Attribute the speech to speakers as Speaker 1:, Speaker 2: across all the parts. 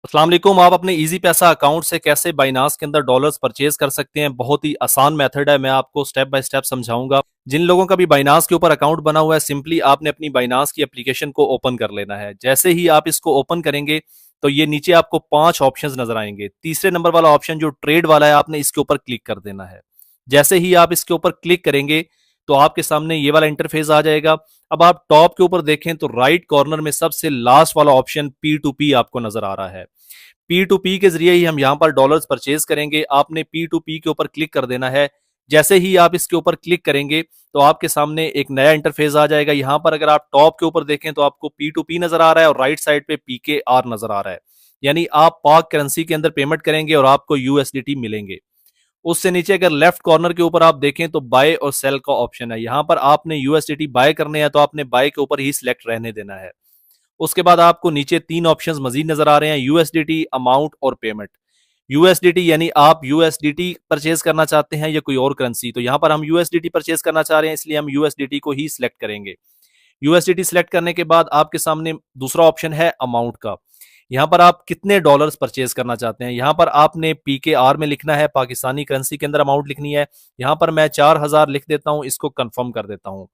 Speaker 1: अस्सलाम वालेकुम। आप अपने इजी पैसा अकाउंट से कैसे बाइनांस के अंदर डॉलर्स परचेज कर सकते हैं। बहुत ही आसान मेथड है, मैं आपको स्टेप बाय स्टेप समझाऊंगा। जिन लोगों का भी बाइनांस के ऊपर अकाउंट बना हुआ है, सिंपली आपने अपनी बाइनांस की एप्लीकेशन को ओपन कर लेना है। जैसे ही आप इसको ओपन करेंगे तो ये नीचे आपको 5 ऑप्शंस नजर आएंगे। तीसरे नंबर वाला ऑप्शन जो ट्रेड वाला है, आपने इसके ऊपर क्लिक कर देना है। जैसे ही आप इसके ऊपर क्लिक करेंगे तो आपके सामने ये वाला इंटरफेस आ जाएगा। अब आप टॉप के ऊपर देखें तो राइट कॉर्नर में सबसे लास्ट वाला ऑप्शन पी टू पी आपको नजर आ रहा है। पी टू पी के जरिए ही हम यहां पर डॉलर्स परचेज करेंगे। आपने पी टू पी के ऊपर क्लिक कर देना है। जैसे ही आप इसके ऊपर क्लिक करेंगे तो आपके सामने एक नया इंटरफेस आ जाएगा। यहां पर अगर आप टॉप के ऊपर देखें तो आपको पी टू पी नजर आ रहा है और राइट साइड पे पी के आर नजर आ रहा है। यानी आप पाक करेंसी के अंदर पेमेंट करेंगे और आपको यूएसडीटी मिलेंगे। उससे नीचे अगर लेफ्ट कॉर्नर के ऊपर आप देखें तो बाय और सेल का ऑप्शन है। यहां पर आपने यूएसडीटी बाय करने हैं तो आपने बाय के ऊपर ही सिलेक्ट रहने देना है। उसके बाद आपको नीचे 3 ऑप्शंस मजीद नजर आ रहे हैं, यूएसडीटी, अमाउंट और पेमेंट। यूएसडीटी यानी आप यूएसडीटी परचेज करना चाहते हैं या कोई और करेंसी। तो यहां पर हम यूएसडीटी परचेज करना चाह रहे हैं, इसलिए हम यूएसडीटी को ही सिलेक्ट करेंगे। यूएसडीटी सिलेक्ट करने के बाद आपके सामने दूसरा ऑप्शन है अमाउंट का। यहां पर आप कितने डॉलर्स परचेज करना चाहते हैं। यहां पर आपने पीकेआर में लिखना है, पाकिस्तानी करेंसी के अंदर अमाउंट लिखनी है। यहां पर मैं 4000 लिख देता हूं, इसको कंफर्म कर देता हूं।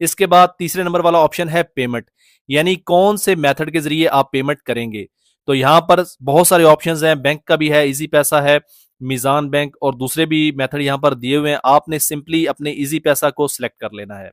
Speaker 1: इसके बाद तीसरे नंबर वाला ऑप्शन है पेमेंट, यानी कौन से मेथड के जरिए आप पेमेंट करेंगे। तो यहां पर बहुत सारे ऑप्शंस हैं, बैंक का भी है, इजी पैसा है, मीजान बैंक और दूसरे भी मेथड यहां पर दिए हुए हैं। आपने सिंपली अपने इजी पैसा को सिलेक्ट कर लेना है।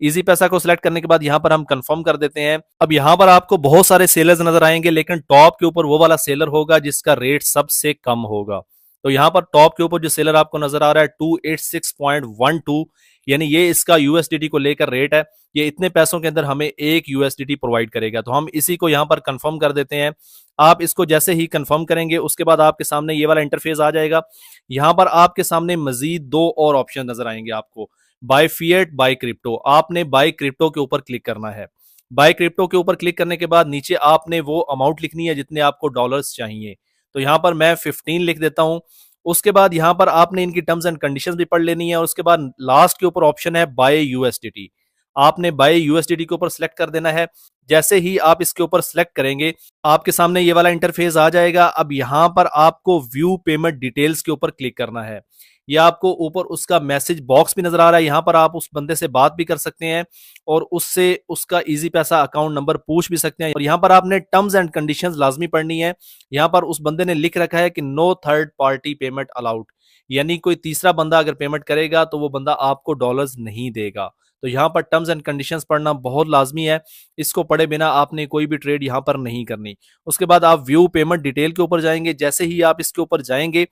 Speaker 1: इजी पैसा को सिलेक्ट करने के बाद यहां पर हम कंफर्म कर देते हैं। अब यहां पर आपको बहुत सारे सेलर्स नजर आएंगे, लेकिन टॉप के ऊपर वो वाला सेलर होगा जिसका रेट सबसे कम होगा। तो यहां पर टॉप के ऊपर जो सेलर आपको नजर आ रहा है 286.12, यानी ये इसका यूएसडीटी को लेकर रेट है। ये इतने पैसों के अंदर हमें एक यूएसडीटी प्रोवाइड करेगा। तो हम इसी को यहां पर कंफर्म कर देते हैं। आप इसको जैसे ही कंफर्म करेंगे उसके बाद आपके सामने ये वाला इंटरफेस आ जाएगा। यहां पर आपके सामने मजीद 2 और ऑप्शन नजर आएंगे आपको, बाय फिएट, बाय क्रिप्टो। आपने बाय क्रिप्टो के ऊपर क्लिक करना है। बाय क्रिप्टो के ऊपर क्लिक करने के बाद नीचे आपने वो अमाउंट लिखनी है जितने आपको डॉलर्स चाहिए। तो यहां पर मैं 15 लिख देता हूं। उसके बाद यहां पर आपने इनकी टर्म्स एंड कंडीशंस भी पढ़ लेनी है और उसके बाद लास्ट के ऊपर ऑप्शन है बाय यूएसडीटी। आपने बाय यूएसडीटी के ऊपर सेलेक्ट कर देना है। जैसे ही आप इसके ऊपर सेलेक्ट करेंगे आपके सामने ये वाला इंटरफेस आ जाएगा। अब यहां पर आपको व्यू पेमेंट डिटेल्स के ऊपर क्लिक करना है। या आपको ऊपर उसका मैसेज बॉक्स भी नजर आ रहा है, यहां पर आप उस बंदे से बात भी कर सकते हैं और उससे उसका इजी पैसा अकाउंट नंबर पूछ भी सकते हैं। और यहां पर आपने टर्म्स एंड कंडीशंस लाजमी पढ़नी है। यहां पर उस बंदे ने लिख रखा है कि no third party payment allowed, यानी कोई तीसरा बंदा अगर पेमेंट करेगा तो वो बंदा आपको डॉलर्स नहीं देगा। तो यहां पर टर्म्स एंड कंडीशंस पढ़ना बहुत लाजमी है। इसको पढ़े बिना आपने कोई भी ट्रेड यहां पर नहीं करनी। उसके बाद आप व्यू पेमेंट डिटेल के ऊपर जाएंगे। जैसे ही आप इसके ऊपर जाएंगे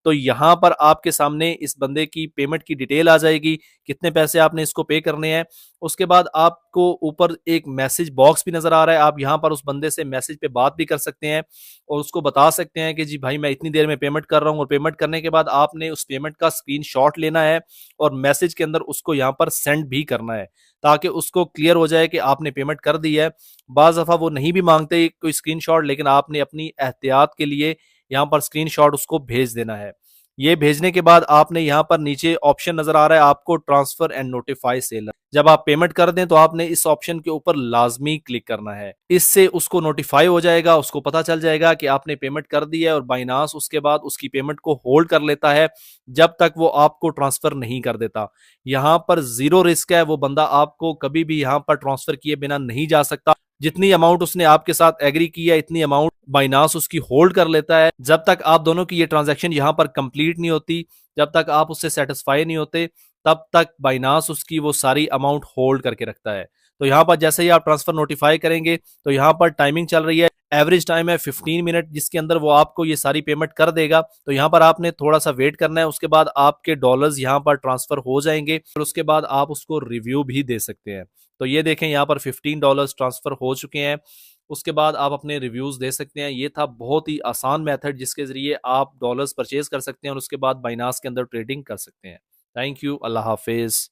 Speaker 1: तो यहां पर आपके सामने इस बंदे की पेमेंट की डिटेल आ जाएगी, कितने पैसे आपने इसको पे करने हैं। उसके बाद आपको ऊपर एक मैसेज बॉक्स भी नजर आ रहा है, आप यहां पर उस बंदे से मैसेज पे बात भी कर सकते हैं और उसको बता सकते हैं कि जी भाई मैं इतनी देर में पेमेंट कर रहा हूं। और पेमेंट करने के बाद आपने उस पेमेंट का स्क्रीनशॉट लेना है और मैसेज के अंदर उसको यहां पर सेंड भी करना है ताकि उसको क्लियर हो जाए कि आपने पेमेंट कर दी है। बाज दफा वो नहीं भी मांगते कोई स्क्रीनशॉट, लेकिन आपने अपनी एहतियात के लिए यहां पर स्क्रीनशॉट उसको भेज देना है। ये भेजने के बाद आपने यहां पर नीचे ऑप्शन नजर आ रहा है आपको ट्रांसफर एंड नोटिफाई सेलर। जब आप पेमेंट कर दें तो आपने इस ऑप्शन के ऊपर लाजमी क्लिक करना है। इससे उसको नोटिफाई हो जाएगा, उसको पता चल जाएगा कि आपने पेमेंट कर दी है और बाइनांस उसके बाद उसकी पेमेंट को होल्ड कर लेता है जब तक वो आपको ट्रांसफर नहीं कर देता। यहां पर जीरो रिस्क है, वो बंदा आपको कभी भी यहां पर ट्रांसफर किए बिना नहीं जा सकता। जितनी अमाउंट उसने आपके साथ एग्री की है इतनी अमाउंट बाइनांस उसकी होल्ड कर लेता है। जब तक आप दोनों की ये ट्रांजैक्शन यहां पर कंप्लीट नहीं होती, जब तक आप उससे सेटिस्फाई नहीं होते, तब तक बाइनांस उसकी वो सारी अमाउंट होल्ड करके रखता है। तो यहां पर जैसे ही आप ट्रांसफर नोटिफाई करेंगे तो यहां पर टाइमिंग चल रही है, एवरेज टाइम है 15 मिनट जिसके अंदर वो आपको ये सारी पेमेंट कर देगा। तो यहां पर आपने थोड़ा सा वेट करना है, उसके बाद आपके डॉलर्स यहां पर ट्रांसफर हो जाएंगे और उसके बाद आप उसको रिव्यू भी दे सकते हैं। तो ये देखें यहाँ पर $15 ट्रांसफर हो चुके हैं। उसके बाद आप अपने रिव्यूज दे सकते हैं। ये था बहुत ही आसान मेथड जिसके जरिए आप डॉलर्स परचेज कर सकते हैं और उसके बाद बाइनांस के अंदर ट्रेडिंग कर सकते हैं। Thank you, Allah Hafiz.